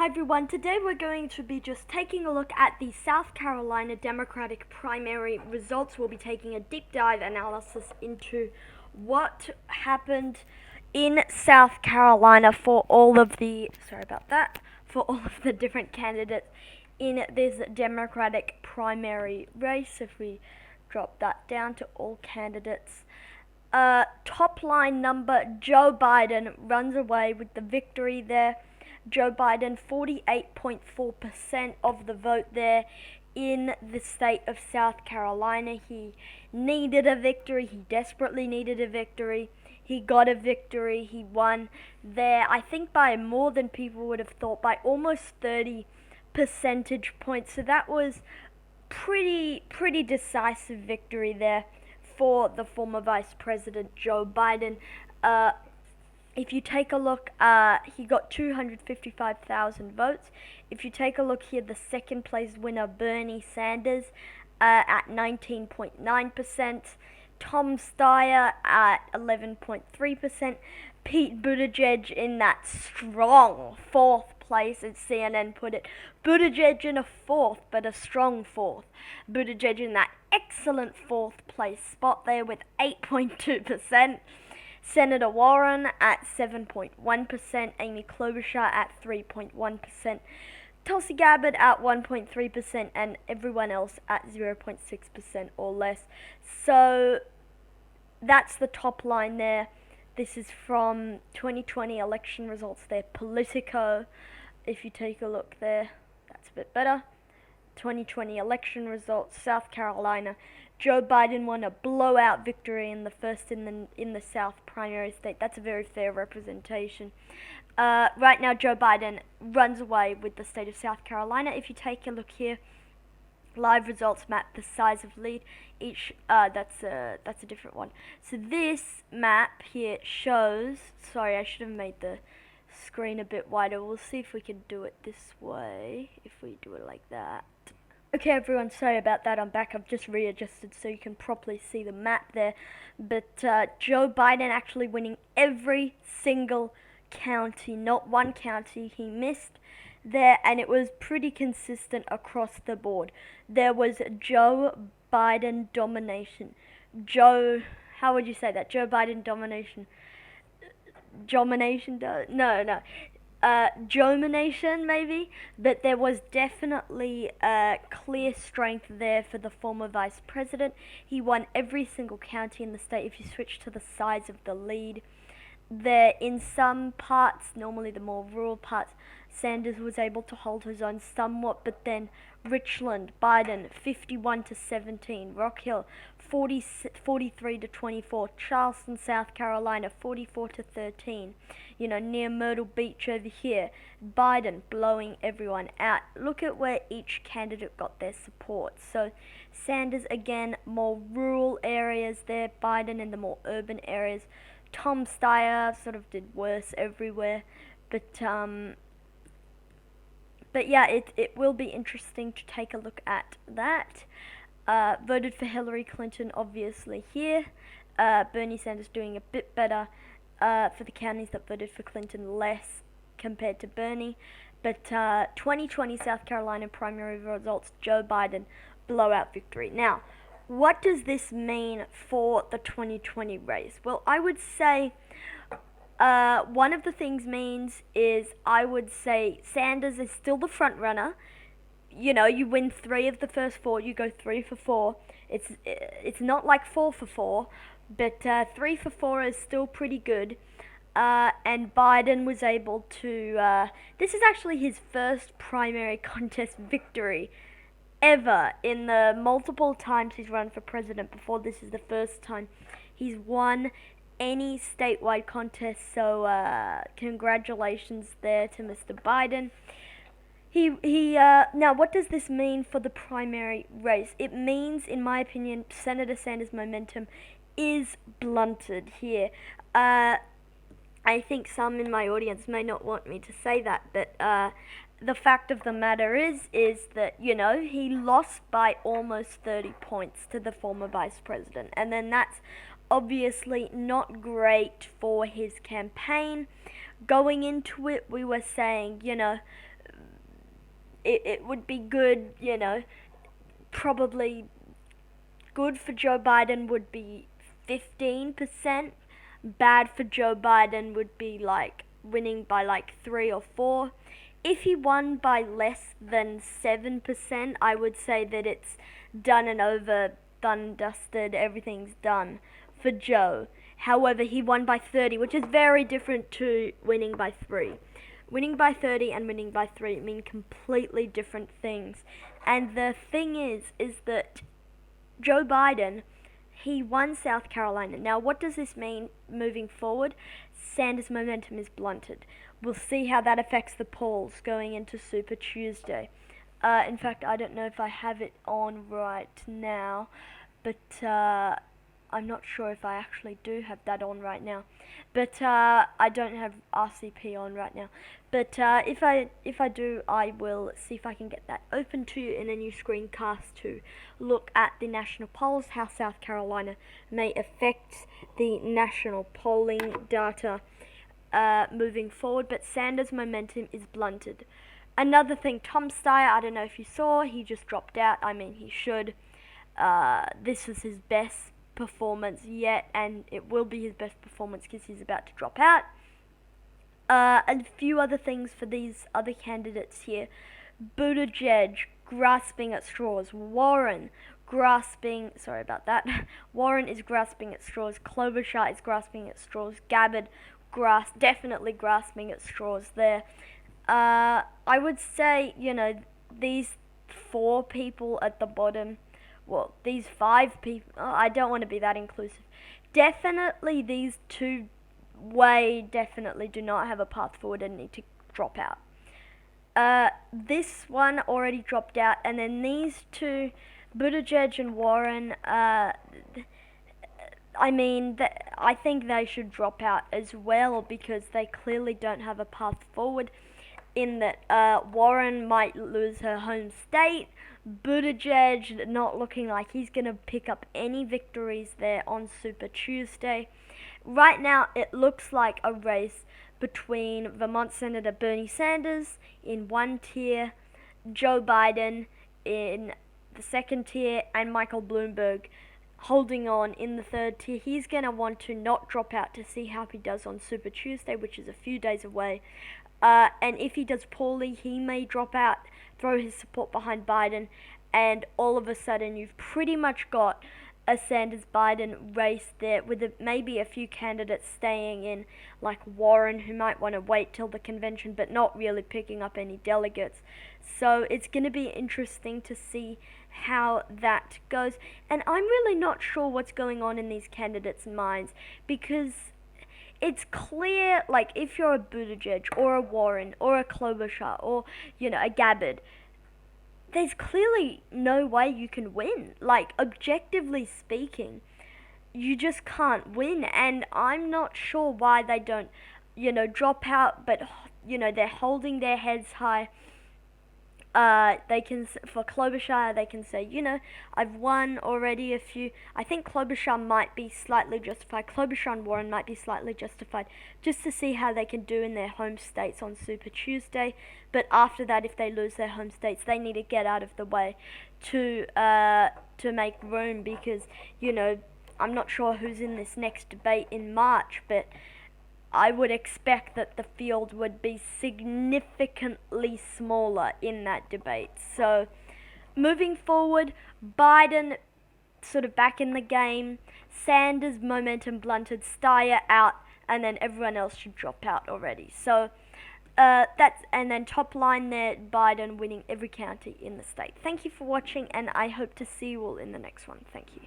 Hi everyone, today we're going to be just taking a look at the South Carolina Democratic primary results. We'll be taking a deep dive analysis into what happened in South Carolina for all of the, for all of the different candidates in this Democratic primary race. If we drop that down to all candidates. Top line number, Joe Biden runs away with the victory there. Joe Biden, 48.4% of the vote there in the state of South Carolina. He needed a victory. He desperately needed a victory. He got a victory. He won there, I think by more than people would have thought, by almost 30 percentage points. So that was pretty decisive victory there for the former Vice President Joe Biden. If you take a look, he got 255,000 votes. If you take a look here, the second place winner, Bernie Sanders, at 19.9%. Tom Steyer at 11.3%. Pete Buttigieg in that strong fourth place, as CNN put it. Buttigieg in a fourth, but a strong fourth. Buttigieg in that excellent fourth place spot there with 8.2%. Senator Warren at 7.1%, Amy Klobuchar at 3.1%, Tulsi Gabbard at 1.3%, and everyone else at 0.6% or less. So that's the top line there. This is from 2020 election results there, Politico. If you take a look there, that's a bit better. 2020 election results, South Carolina. Joe Biden won a blowout victory in the first in the South primary state. That's a very fair representation. Right now, Joe Biden runs away with the state of South Carolina. If you take a look here, live results map the size of lead. Each that's a different one. So this map here shows. Sorry, I should have made the screen a bit wider. We'll see if we can do it this way. If we do it like that. Okay everyone, sorry about that, I'm back. I've just readjusted so you can properly see the map there. But Joe Biden actually winning every single county, not one county he missed there, and it was pretty consistent across the board. There was Joe Biden domination. How would you say that? Joe Biden domination. Domination, maybe, but there was definitely clear strength there for the former vice president. He won every single county in the state. If you switch to the size of the lead, there in some parts, normally the more rural parts, Sanders was able to hold his own somewhat, but then Richland, Biden, 51-17, Rock Hill, 43-24, Charleston, South Carolina, 44-13. Near Myrtle Beach over here, Biden blowing everyone out. Look at where each candidate got their support. So Sanders again, more rural areas there, Biden in the more urban areas. Tom Steyer sort of did worse everywhere, but yeah, it will be interesting to take a look at that. Voted for Hillary Clinton, obviously here. Bernie Sanders doing a bit better for the counties that voted for Clinton, less compared to Bernie. But 2020 South Carolina primary results, Joe Biden, blowout victory. Now, what does this mean for the 2020 race? Well, I would say one of the things means is I would say Sanders is still the front runner. You win 3 of the first 4, you go 3 for 4. It's not like 4 for 4, but 3 for 4 is still pretty good. And Biden was able to. This is actually his first primary contest victory ever in the multiple times he's run for president before. This is the first time he's won any statewide contest. So congratulations there to Mr. Biden. Now, what does this mean for the primary race? It means, in my opinion, Senator Sanders' momentum is blunted here. I think some in my audience may not want me to say that, but the fact of the matter is that, he lost by almost 30 points to the former vice president. And then that's obviously not great for his campaign. Going into it, we were saying, it would be good, probably good for Joe Biden would be 15%. Bad for Joe Biden would be like winning by like 3 or 4. If he won by less than 7%, I would say that it's done and over, done and dusted, everything's done for Joe. However, he won by 30, which is very different to winning by 3. Winning by 30 and winning by 3 mean completely different things. And the thing is that Joe Biden, he won South Carolina. Now, what does this mean moving forward? Sanders' momentum is blunted. We'll see how that affects the polls going into Super Tuesday. In fact, I don't know if I have it on right now, but I'm not sure if I actually do have that on right now. But I don't have RCP on right now. But if I do, I will see if I can get that open to you in a new screencast to look at the national polls, how South Carolina may affect the national polling data moving forward. But Sanders' momentum is blunted. Another thing, Tom Steyer, I don't know if you saw, he just dropped out. I mean, he should. This was his best performance yet, and it will be his best performance because he's about to drop out. A few other things for these other candidates here. Buttigieg grasping at straws. Warren grasping, sorry about that. Warren is grasping at straws. Klobuchar is grasping at straws. Gabbard definitely grasping at straws there. I would say, these 4 people at the bottom, well, these 5 people, I don't want to be that inclusive. Definitely these 2 definitely do not have a path forward and need to drop out. This one already dropped out, and then these 2, Buttigieg and Warren, I think they should drop out as well because they clearly don't have a path forward in that Warren might lose her home state, Buttigieg not looking like he's going to pick up any victories there on Super Tuesday. Right now, it looks like a race between Vermont Senator Bernie Sanders in one tier, Joe Biden in the second tier, and Michael Bloomberg holding on in the third tier. He's going to want to not drop out to see how he does on Super Tuesday, which is a few days away. And if he does poorly, he may drop out, throw his support behind Biden, and all of a sudden you've pretty much got a Sanders-Biden race there with maybe a few candidates staying in, like Warren, who might want to wait till the convention but not really picking up any delegates. So it's going to be interesting to see how that goes. And I'm really not sure what's going on in these candidates' minds, because it's clear, like, if you're a Buttigieg or a Warren or a Klobuchar or, a Gabbard, there's clearly no way you can win. Like, objectively speaking, you just can't win. And I'm not sure why they don't, drop out, but, they're holding their heads high. They can, for Klobuchar, they can say, I've won already a few. I think Klobuchar might be slightly justified. Klobuchar and Warren might be slightly justified just to see how they can do in their home states on Super Tuesday. But after that, if they lose their home states, they need to get out of the way to make room, because, I'm not sure who's in this next debate in March, but I would expect that the field would be significantly smaller in that debate. So, moving forward, Biden sort of back in the game, Sanders momentum blunted, Steyer out, and then everyone else should drop out already. So, and then top line there, Biden winning every county in the state. Thank you for watching, and I hope to see you all in the next one. Thank you.